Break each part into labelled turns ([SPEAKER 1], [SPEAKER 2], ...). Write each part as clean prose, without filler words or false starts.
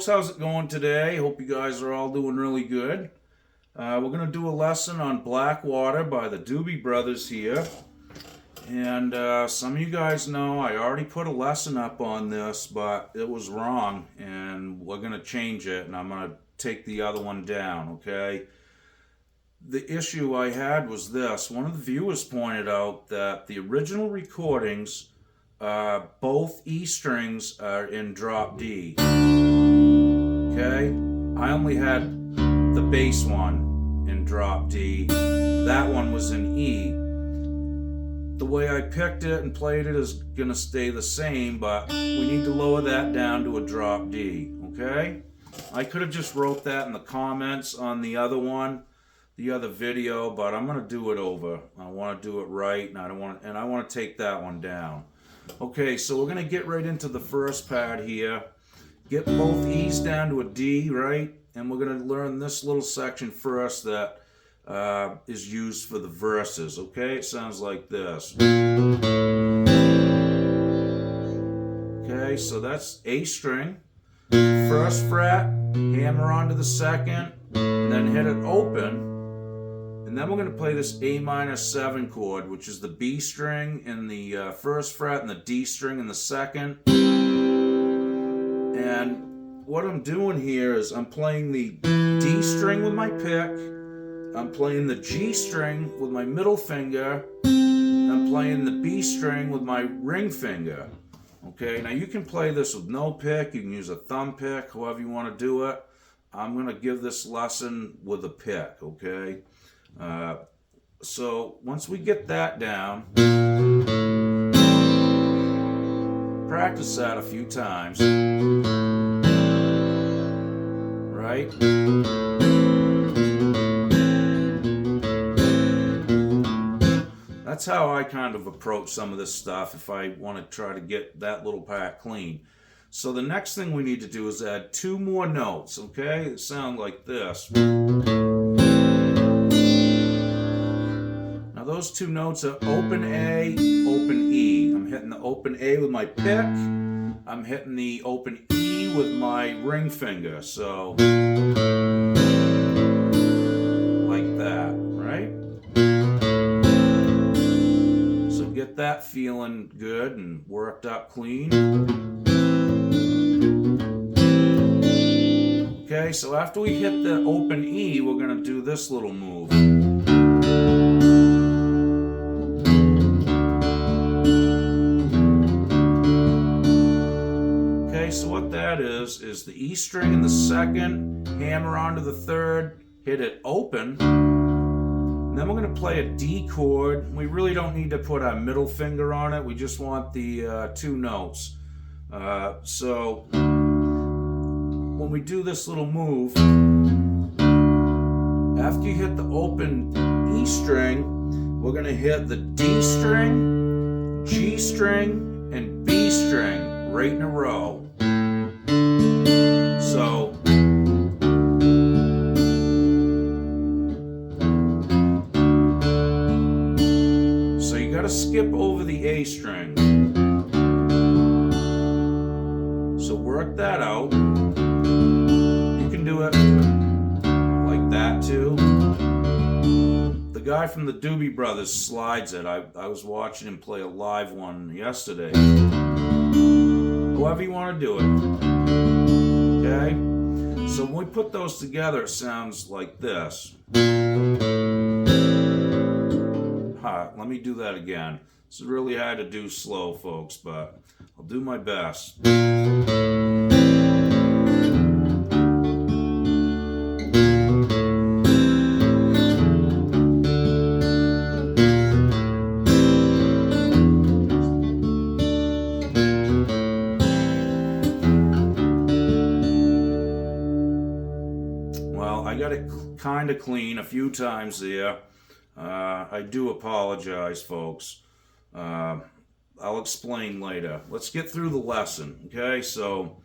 [SPEAKER 1] folks, how's it going today? Hope you guys are all doing really good. We're going to do a lesson on Black Water by the Doobie Brothers here. And some of you guys know I already put a lesson up on this, but it was wrong, and we're going to change it, and I'm going to take the other one down, okay? The issue I had was this. One of the viewers pointed out that the original recordings, both E strings are in drop D. Okay? I only had the bass one in drop D. That one was in E. The way I picked it and played it is going to stay the same, but we need to lower that down to a drop D. Okay? I could have just wrote that in the comments on the other one, the other video, but I'm going to do it over. I want to do it right, and I want to take that one down. Okay, so we're going to get right into the first pad here. Get both E's down to a D, right? And we're going to learn this little section first that is used for the verses, okay? It sounds like this. Okay, so that's A string. First fret, hammer onto the second, and then hit it open. And then we're going to play this A minor 7 chord, which is the B string in the first fret and the D string in the second. And what I'm doing here is I'm playing the D string with my pick. I'm playing the G string with my middle finger. I'm playing the B string with my ring finger. Okay, now you can play this with no pick. You can use a thumb pick, however you want to do it. I'm going to give this lesson with a pick, okay? So once we get that down, practice that a few times, right? That's how I kind of approach some of this stuff if I want to try to get that little part clean. So the next thing we need to do is add 2 more notes, okay? That sound like this. Now those 2 notes are open A, open E. I'm hitting the open A with my pick. I'm hitting the open E with my ring finger. So, like that, right? So get that feeling good and worked up clean. Okay, so after we hit the open E, we're going to do this little move. Okay, so what that is the E string in the second, hammer onto the third, hit it open, and then we're going to play a D chord. We really don't need to put our middle finger on it, we just want the 2 notes. So when we do this little move, after you hit the open E string, we're going to hit the D string, G string, and B string right in a row. So you got to skip over the A string. So work that out. You can do it like that too. The guy from the Doobie Brothers slides it. I was watching him play a live one yesterday. However you want to do it. Okay? So when we put those together, it sounds like this. Let me do that again. This is really hard to do slow, folks, but I'll do my best. Well, I got it kind of clean a few times there. I do apologize, folks. I'll explain later. Let's get through the lesson, okay? So,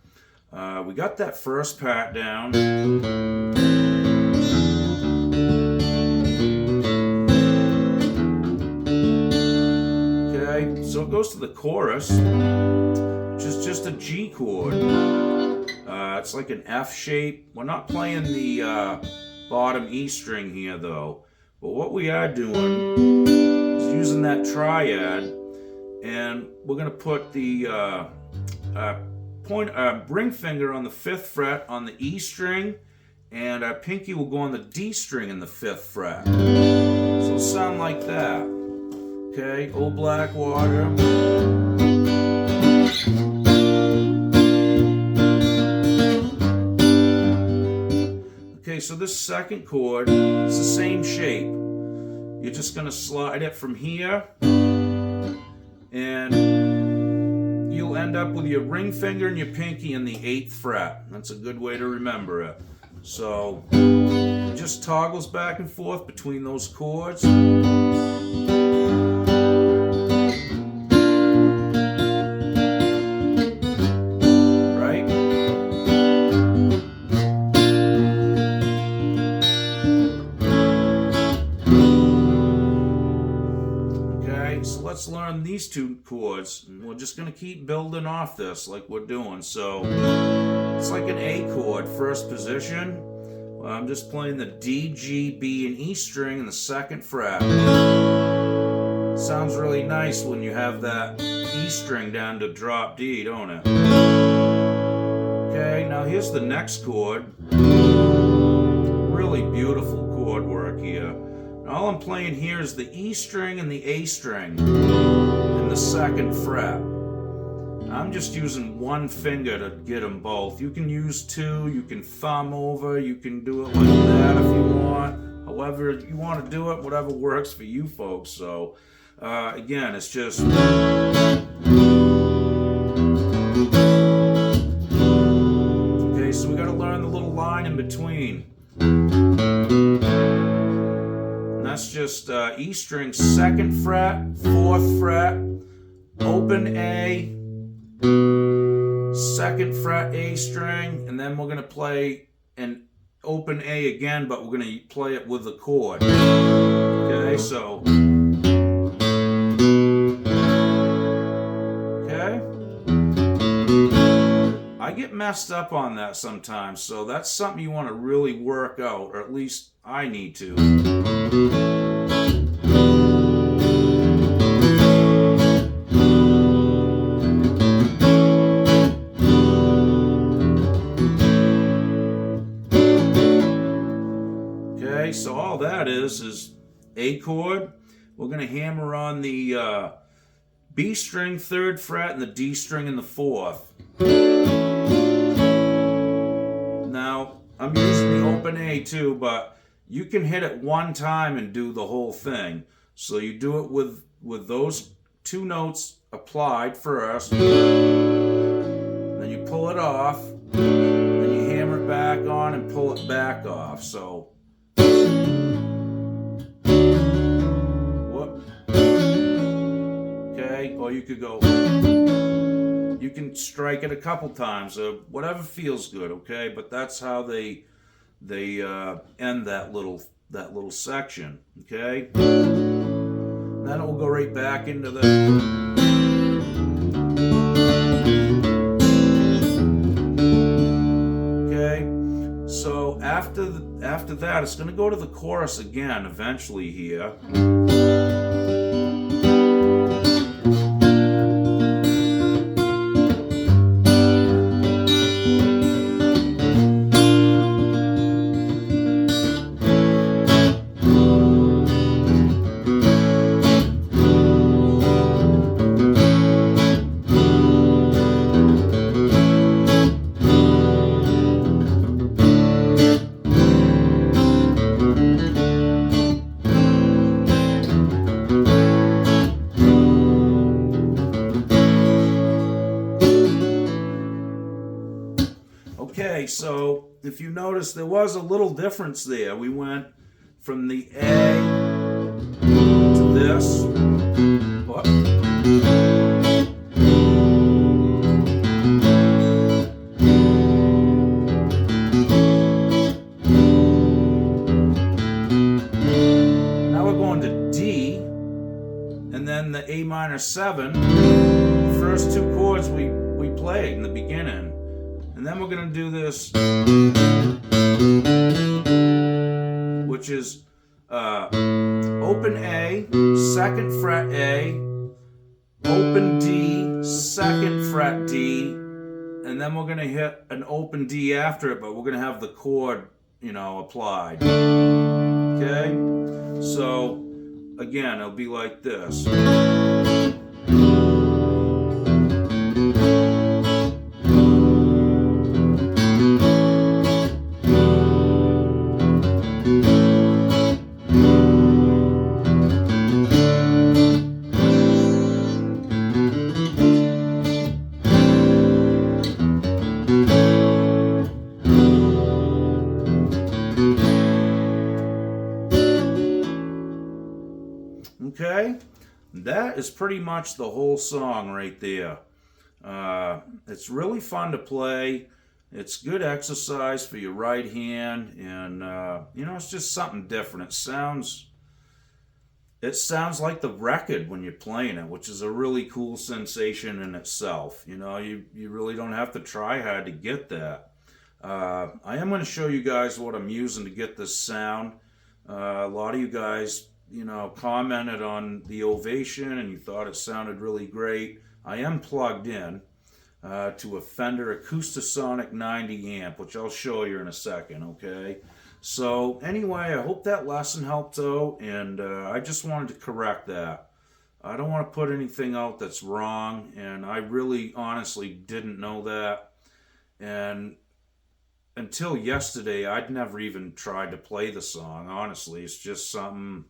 [SPEAKER 1] we got that first part down. Okay, so it goes to the chorus, which is just a G chord. It's like an F shape. We're not playing the bottom E string here though. But what we are doing is using that triad, and we're going to put the ring finger on the 5th fret on the E string, and our pinky will go on the D string in the 5th fret. So it'll sound like that. Okay, Old Black Water. Okay, so this second chord is the same shape. You're just going to slide it from here, and you'll end up with your ring finger and your pinky in the 8th fret. That's a good way to remember it. So it just toggles back and forth between those chords. So let's learn these two chords, and we're just going to keep building off this like we're doing. So it's like an A chord, first position. I'm just playing the D, G, B, and E string in the 2nd fret. It sounds really nice when you have that E string down to drop D, don't it? Okay, now here's the next chord. Really beautiful chord work here. All I'm playing here is the E string and the A string in the 2nd fret. I'm just using one finger to get them both. You can use two, you can thumb over, you can do it like that if you want. However you want to do it, whatever works for you folks. So again, it's just... Okay, so we got to learn the little line in between. That's just E string 2nd fret, 4th fret, open A, 2nd fret A string, and then we're going to play an open A again, but we're going to play it with the chord. Okay, so... Okay? I get messed up on that sometimes, so that's something you want to really work out, or at least I need to. Okay, so all that is A chord. We're going to hammer on the B string 3rd fret and the D string in the 4th. Now, I'm using the open A too, but you can hit it one time and do the whole thing. So you do it with those two notes applied first, then you pull it off, then you hammer it back on and pull it back off. So, whoop. Okay, or you could go, you can strike it a couple times, whatever feels good, okay? But that's how they end that little section, okay? Then it will go right back into the... Okay, so after that, it's going to go to the chorus again eventually here. Okay, so if you notice, there was a little difference there. We went from the A to this. What? Now we're going to D, and then the A minor 7. The first two chords we played in the beginning. And then we're going to do this, which is open A, 2nd fret A, open D, 2nd fret D, and then we're going to hit an open D after it, but we're going to have the chord, applied. Okay? So, again, it'll be like this. Okay, that is pretty much the whole song right there. It's really fun to play. It's good exercise for your right hand, and it's just something different. It sounds like the record when you're playing it, which is a really cool sensation in itself. You really don't have to try hard to get that. I am going to show you guys what I'm using to get this sound. A lot of you guys commented on the Ovation and you thought it sounded really great. I am plugged in to a Fender Acoustasonic 90 amp, which I'll show you in a second, okay? So anyway, I hope that lesson helped out, and I just wanted to correct that. I don't want to put anything out that's wrong, and I really honestly didn't know that. And until yesterday, I'd never even tried to play the song, honestly. It's just something,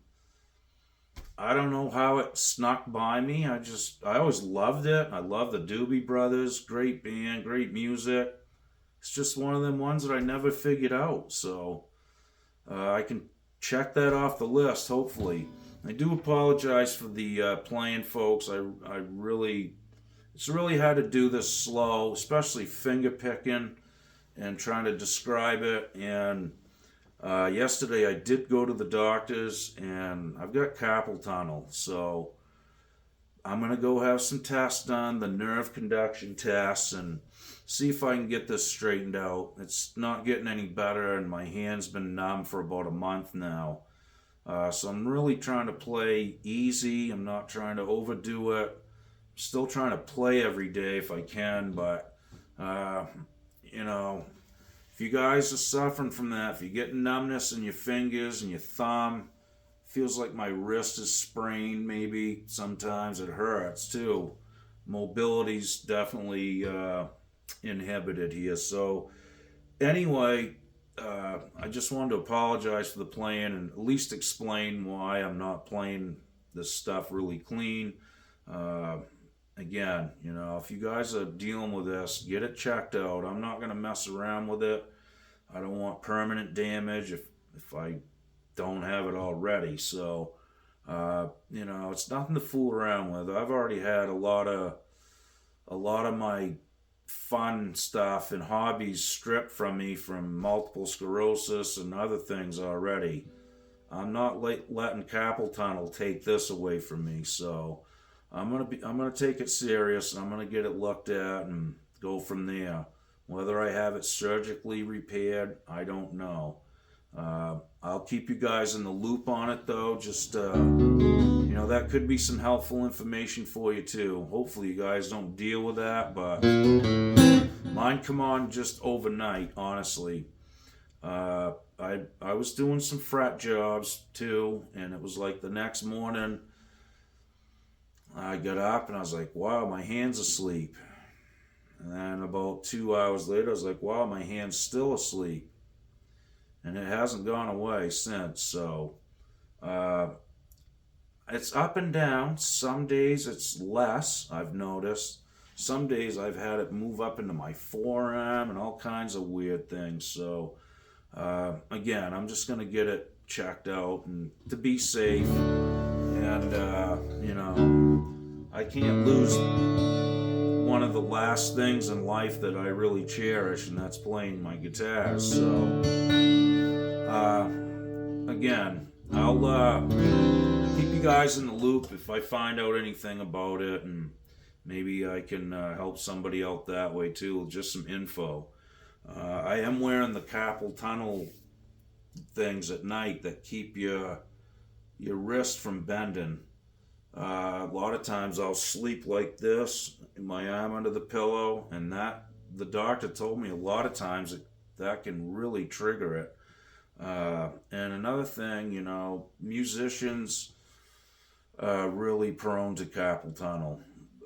[SPEAKER 1] I don't know how it snuck by me. I always loved it. I love the Doobie Brothers. Great band, great music. It's just one of them ones that I never figured out. So I can check that off the list, hopefully. I do apologize for the playing, folks. It's really hard to do this slow, especially finger picking and trying to describe it. And yesterday I did go to the doctors, and I've got carpal tunnel, so I'm going to go have some tests done, the nerve conduction tests, and see if I can get this straightened out. It's not getting any better, and my hand's been numb for about a month now. So I'm really trying to play easy. I'm not trying to overdo it. I'm still trying to play every day if I can, but if you guys are suffering from that, if you're getting numbness in your fingers and your thumb, feels like my wrist is sprained maybe, sometimes it hurts too. Mobility's definitely inhibited here. So anyway, I just wanted to apologize for the playing and at least explain why I'm not playing this stuff really clean. Again, if you guys are dealing with this, get it checked out. I'm not going to mess around with it. I don't want permanent damage if I don't have it already. So, it's nothing to fool around with. I've already had a lot of my fun stuff and hobbies stripped from me from multiple sclerosis and other things already. I'm not letting carpal tunnel take this away from me. So I'm gonna take it serious, and I'm gonna get it looked at and go from there. Whether I have it surgically repaired, I don't know. I'll keep you guys in the loop on it, though. Just that could be some helpful information for you too. Hopefully you guys don't deal with that, but mine come on just overnight, honestly. I was doing some fret jobs too, and it was like the next morning I got up and I was like, wow, my hand's asleep. And then about 2 hours later, I was like, wow, my hand's still asleep. And it hasn't gone away since. So it's up and down. Some days it's less, I've noticed. Some days I've had it move up into my forearm and all kinds of weird things. So again, I'm just going to get it checked out and to be safe. And, I can't lose one of the last things in life that I really cherish, and that's playing my guitar. So, again, I'll keep you guys in the loop if I find out anything about it, and maybe I can help somebody out that way too with just some info. I am wearing the carpal tunnel things at night that keep your wrist from bending. A lot of times I'll sleep like this, my arm under the pillow, and that the doctor told me a lot of times that can really trigger it. And another thing, musicians are really prone to carpal tunnel.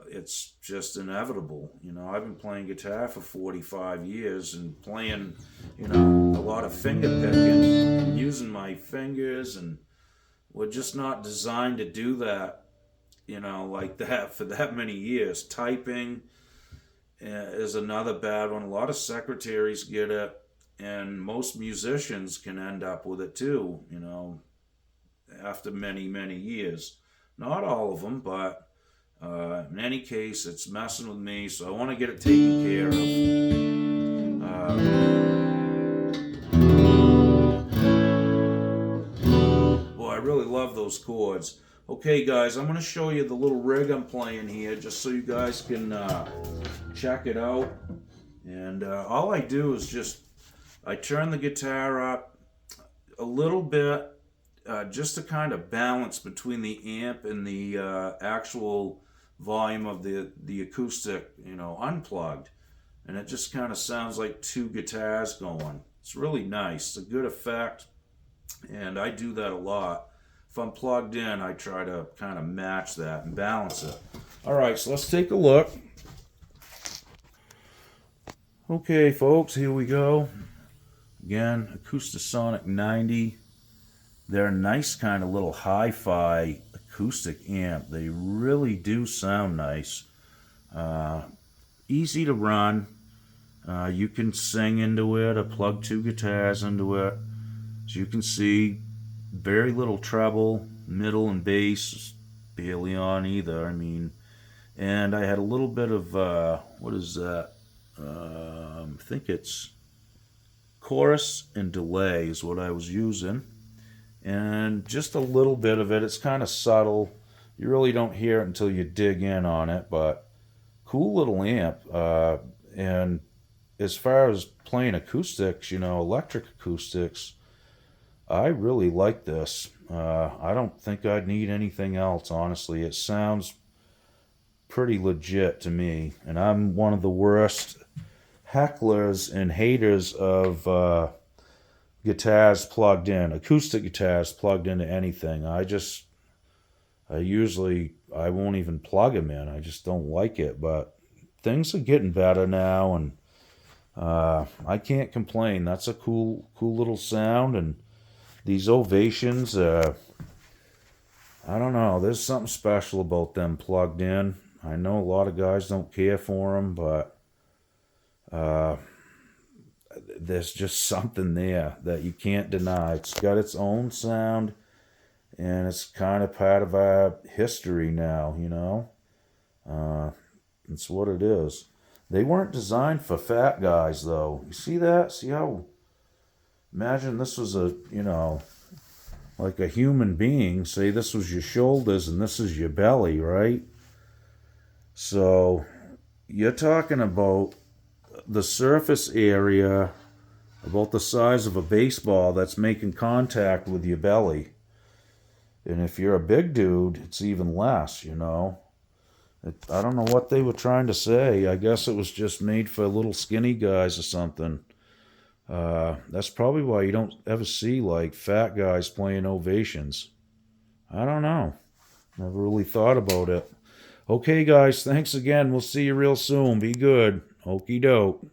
[SPEAKER 1] It's just inevitable. I've been playing guitar for 45 years and playing, a lot of finger picking and using my fingers, and we're just not designed to do that, like that for that many years. Typing is another bad one. A lot of secretaries get it, and most musicians can end up with it too, after many, many years. Not all of them, but in any case, it's messing with me, so I want to get it taken care of. Boy, I really love those chords. Okay, guys, I'm going to show you the little rig I'm playing here, just so you guys can check it out. And all I do is I turn the guitar up a little bit, just to kind of balance between the amp and the actual volume of the acoustic, unplugged. And it just kind of sounds like two guitars going. It's really nice. It's a good effect, and I do that a lot. If I'm plugged in, I try to kind of match that and balance it. All right, so let's take a look. Okay, folks, here we go. Again, Acoustasonic 90. They're a nice kind of little hi-fi acoustic amp. They really do sound nice. Easy to run. You can sing into it or plug two guitars into it. As you can see, very little treble, middle and bass, barely on either. And I had a little bit of, what is that? I think it's chorus and delay is what I was using. And just a little bit of it. It's kind of subtle. You really don't hear it until you dig in on it, but cool little amp. And as far as playing acoustics, electric acoustics, I really like this. I don't think I'd need anything else, honestly. It sounds pretty legit to me. And I'm one of the worst hecklers and haters of guitars plugged in, acoustic guitars plugged into anything. I won't even plug them in. I just don't like it. But things are getting better now, and I can't complain. That's a cool little sound. And these ovations, I don't know. There's something special about them plugged in. I know a lot of guys don't care for them, but there's just something there that you can't deny. It's got its own sound, and it's kind of part of our history now, It's what it is. They weren't designed for fat guys, though. You see that? See how... Imagine this was like a human being. Say this was your shoulders and this is your belly, right? So you're talking about the surface area about the size of a baseball that's making contact with your belly. And if you're a big dude, it's even less, I don't know what they were trying to say. I guess it was just made for little skinny guys or something. That's probably why you don't ever see like fat guys playing ovations. I don't know. Never really thought about it. Okay, guys, thanks again. We'll see you real soon. Be good. Okey doke.